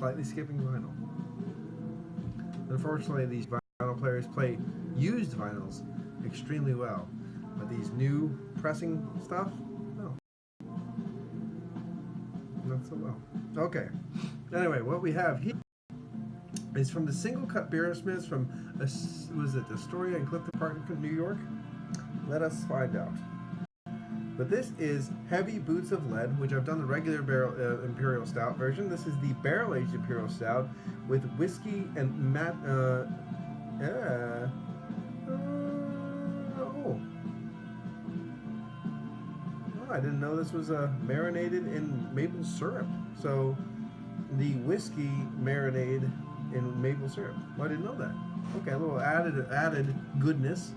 slightly skipping vinyl. Unfortunately, these vinyl players play used vinyls extremely well, but these new pressing stuff, no, not so well. Okay, anyway, what we have here is from the Singlecut Beersmiths from, was it Astoria in Clifton Park, New York? Let us find out. But this is Heavy Boots of Lead, which I've done the regular barrel Imperial Stout version. This is the barrel-aged Imperial Stout with whiskey and oh, I didn't know this was marinated in maple syrup. So the whiskey marinade in maple syrup. Well, I didn't know that. Okay, a little added goodness.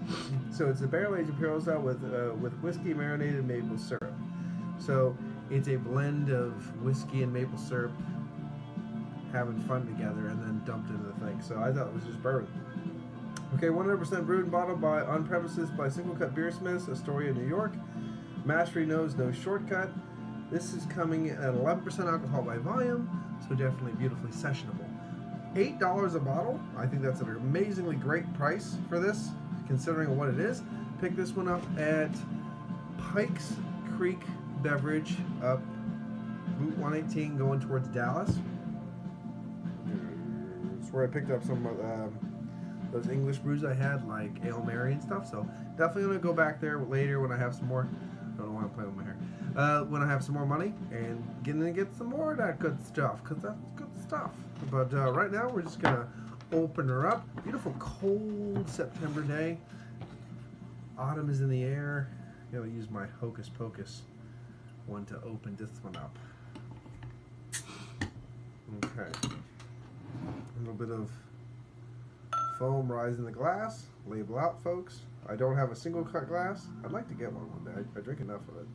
So it's a barrel-aged Imperial Stout with whiskey marinated maple syrup. So it's a blend of whiskey and maple syrup having fun together and then dumped into the thing. So I thought it was just bourbon. Okay, 100% brewed and bottled by on premises by Singlecut Beersmiths, Astoria, New York. Mastery knows no shortcut. This is coming at 11% alcohol by volume, so definitely beautifully sessionable. $8 a bottle. I think that's an amazingly great price for this, considering what it is. Pick this one up at Pikes Creek Beverage up Route 118 going towards Dallas. It's where I picked up some of those English brews I had, like Ale Mary and stuff. So definitely going to go back there later when I have some more. I don't know why I'm playing with my hair. When I have some more money and get some more of that good stuff, because that's good stuff. But right now we're just going to open her up. Beautiful cold September day. Autumn is in the air. I'm going to use my Hocus Pocus one to open this one up. Okay. A little bit of foam rising in the glass. Label out, folks. I don't have a single cut glass. I'd like to get one day. I drink enough of it.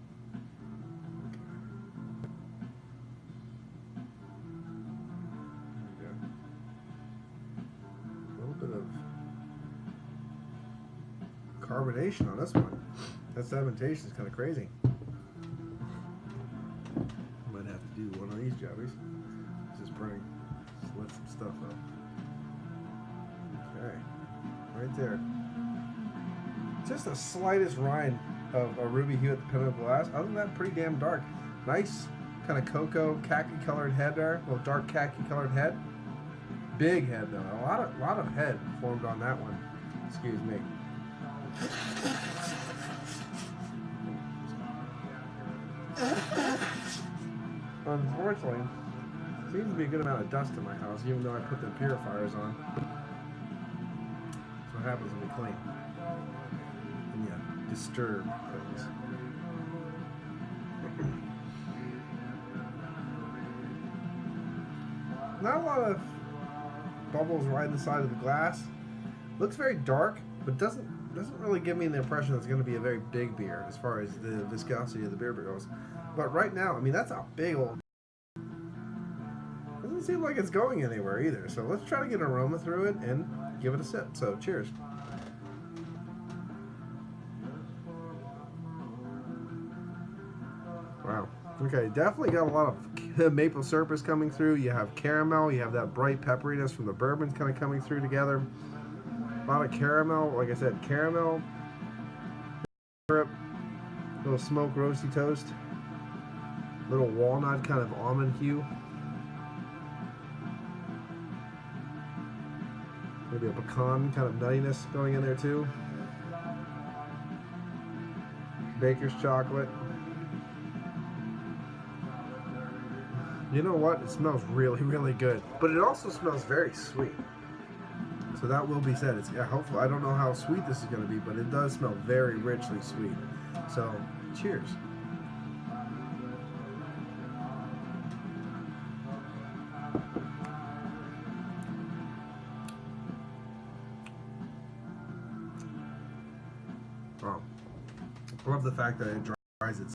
Okay. A little bit of carbonation on this one. That sedimentation is kind of crazy. Might have to do one of these jobbies. Just burning. Just let some stuff up. Okay. Right there. Just the slightest rind of a ruby hue at the pinnacle glass. Other than that, pretty damn dark. Nice kind of cocoa, khaki-colored head there. Well, dark khaki-colored head. Big head though. A lot of head formed on that one. Excuse me. Unfortunately, seems to be a good amount of dust in my house, even though I put the purifiers on. That's what happens when we clean. And yeah, disturb things. Not a lot of bubbles riding the side of the glass. Looks very dark, but doesn't really give me the impression it's going to be a very big beer as far as the viscosity of the beer goes. But right now, I mean, that's a big old... Doesn't seem like it's going anywhere either. So let's try to get an aroma through it and give it a sip. So cheers. Wow. Okay, definitely got a lot of maple syrup is coming through. You have caramel. You have that bright pepperiness from the bourbons kind of coming through together. A lot of caramel. Like I said, caramel, syrup, little smoked roasty toast, little walnut kind of almond hue. Maybe a pecan kind of nuttiness going in there too. Baker's chocolate. You know what? It smells really, really good. But it also smells very sweet. So that will be said. It's hopefully, I don't know how sweet this is going to be, but it does smell very richly sweet. So, cheers. Oh, I love the fact that it dries it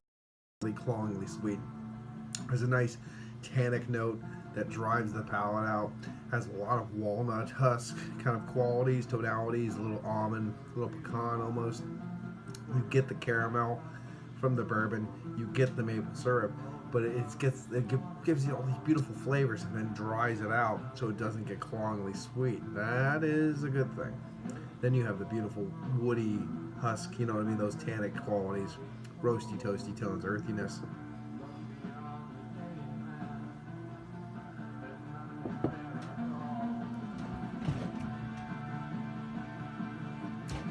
really clawingly sweet. There's a nice tannic note that drives the palate out. Has a lot of walnut husk kind of qualities, tonalities, a little almond, a little pecan almost. You get the caramel from the bourbon. You get the maple syrup. but it gives you all these beautiful flavors and then dries it out so it doesn't get cloyingly sweet. That is a good thing. Then you have the beautiful woody husk, you know what I mean, those tannic qualities, roasty, toasty tones, earthiness.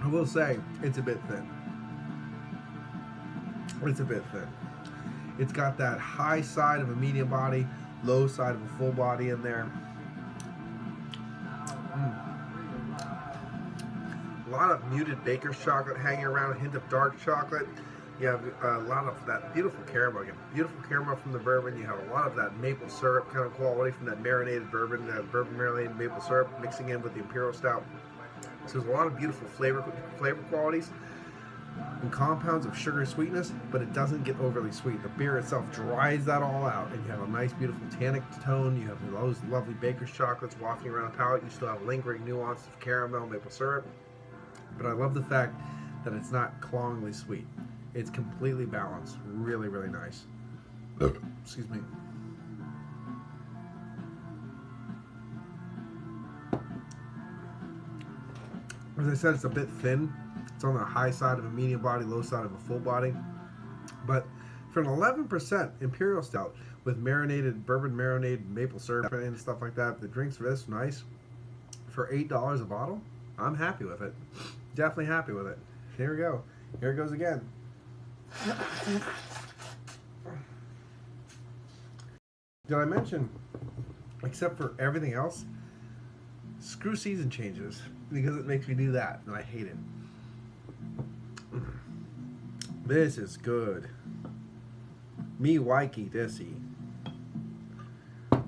I will say it's a bit thin. It's a bit thin. It's got that high side of a medium body, low side of a full body in there. A lot of muted baker's chocolate hanging around, a hint of dark chocolate. You have a lot of that beautiful caramel. You have beautiful caramel from the bourbon. You have a lot of that maple syrup kind of quality from that marinated bourbon, bourbon marinated maple syrup mixing in with the Imperial Stout. So there's a lot of beautiful flavor qualities and compounds of sugar sweetness, but it doesn't get overly sweet. The beer itself dries that all out, and you have a nice, beautiful tannic tone. You have those lovely baker's chocolates wafting around the palate. You still have lingering nuance of caramel, maple syrup. But I love the fact that it's not cloyingly sweet. It's completely balanced. Really, really nice. Excuse me. As I said, it's a bit thin. It's on the high side of a medium body, low side of a full body. But for an 11% Imperial Stout with bourbon marinated maple syrup and stuff like that, the drinks for this nice. For $8 a bottle, I'm happy with it. Definitely happy with it. Here we go. Here it goes again. Did I mention, except for everything else, screw season changes, because it makes me do that, and I hate it. This is good. Me wikey dissy.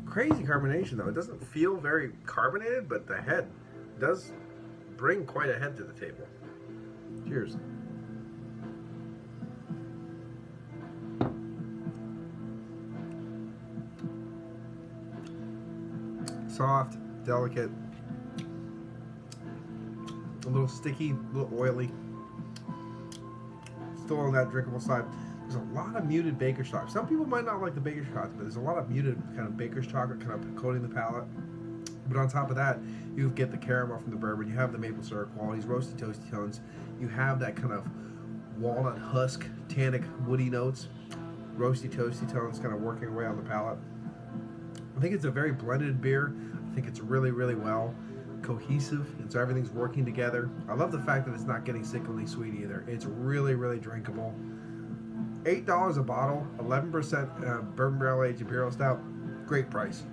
Crazy carbonation though. It doesn't feel very carbonated, but the head does bring quite a head to the table. Cheers. Soft, delicate, a little sticky, a little oily. Still on that drinkable side. There's a lot of muted baker's chocolate. Some people might not like the baker's chocolate, but there's a lot of muted kind of baker's chocolate kind of coating the palate. But on top of that, you get the caramel from the bourbon. You have the maple syrup qualities, roasty, toasty tones. You have that kind of walnut husk, tannic, woody notes, roasty, toasty tones kind of working away on the palate. I think it's a very blended beer. I think it's really, really well cohesive, and so everything's working together. I love the fact that it's not getting sickeningly sweet either. It's really, really drinkable. $8 a bottle, 11% bourbon barrel aged Imperial Stout. Great price.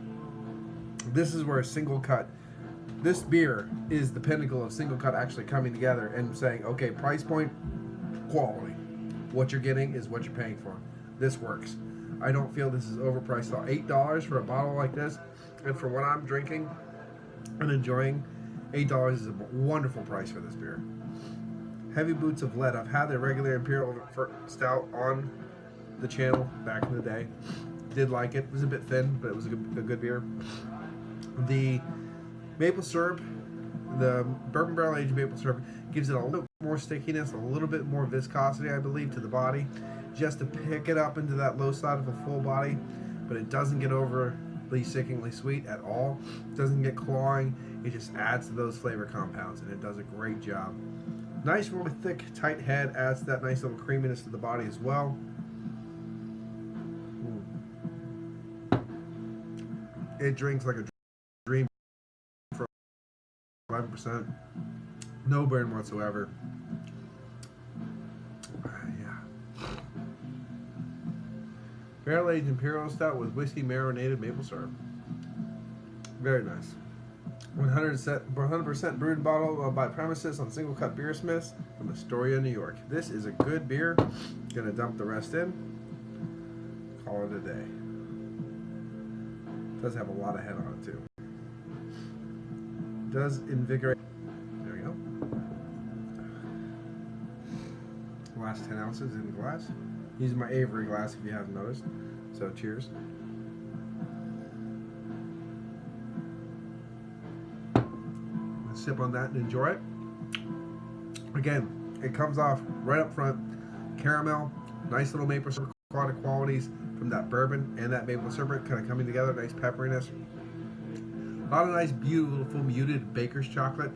This is where Singlecut, this beer is the pinnacle of Singlecut actually coming together and saying, okay, price point, quality. What you're getting is what you're paying for. This works. I don't feel this is overpriced at all. $8 for a bottle like this, and for what I'm drinking and enjoying, $8 is a wonderful price for this beer. Heavy Boots of Lead. I've had the regular Imperial Stout on the channel back in the day. Did like it. It was a bit thin, but it was a good beer. The maple syrup, the bourbon barrel aged maple syrup, gives it a little bit more stickiness, a little bit more viscosity, I believe, to the body, just to pick it up into that low side of a full body, but it doesn't get overly sickeningly sweet at all. It doesn't get clawing. It just adds to those flavor compounds, and it does a great job. Nice, really thick, tight head adds that nice little creaminess to the body as well. It drinks like a dream for 11%. No burn whatsoever. Yeah. Barrel aged Imperial Stout with whiskey marinated maple syrup. Very nice. 100% brewed and bottled by premises on Singlecut Beersmiths from Astoria, New York. This is a good beer. Gonna dump the rest in. Call it a day. Does have a lot of head on it too. Does invigorate. There we go. Last 10 ounces in the glass. Using my Avery glass if you haven't noticed. So cheers. Sip on that and enjoy it. Again, it comes off right up front. Caramel, nice little maple syrup product qualities from that bourbon and that maple syrup kind of coming together, nice pepperiness. A lot of nice, beautiful, muted baker's chocolate.